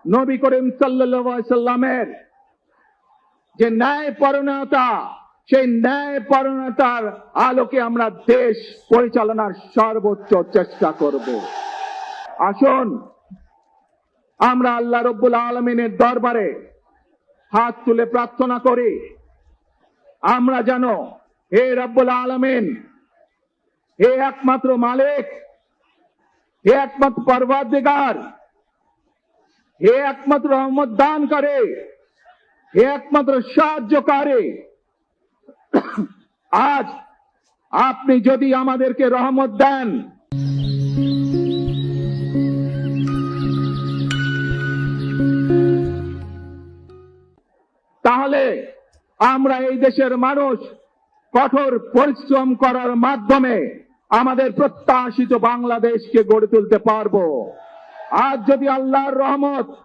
নবী করিম সাল্লাল্লাহু আলাইহি সাল্লামের যে ন্যায়পরায়ণতা, সেই ন্যায়পরায়ণতার আলোকে আমরা দেশ পরিচালনার সর্বোচ্চ চেষ্টা করব। আসুন আমরা আল্লাহ রাব্বুল আলামিনের দরবারে হাত তুলে প্রার্থনা করি, আমরা যেন হে রব্বুল আলামিন, হে একমাত্র মালিক, হে একমাত্র পরওয়ারদিগার, হে একমাত্র রহমত দান করে, হে একমাত্র সাহায্যকারী, আজ আপনি যদি আমাদেরকে রহমত দেন, তাহলে আমরা এই দেশের মানুষ কঠোর পরিশ্রম করার মাধ্যমে আমাদের প্রত্যাশিত বাংলাদেশকে গড়ে তুলতে পারবো। আজ যদি আল্লাহর রহমত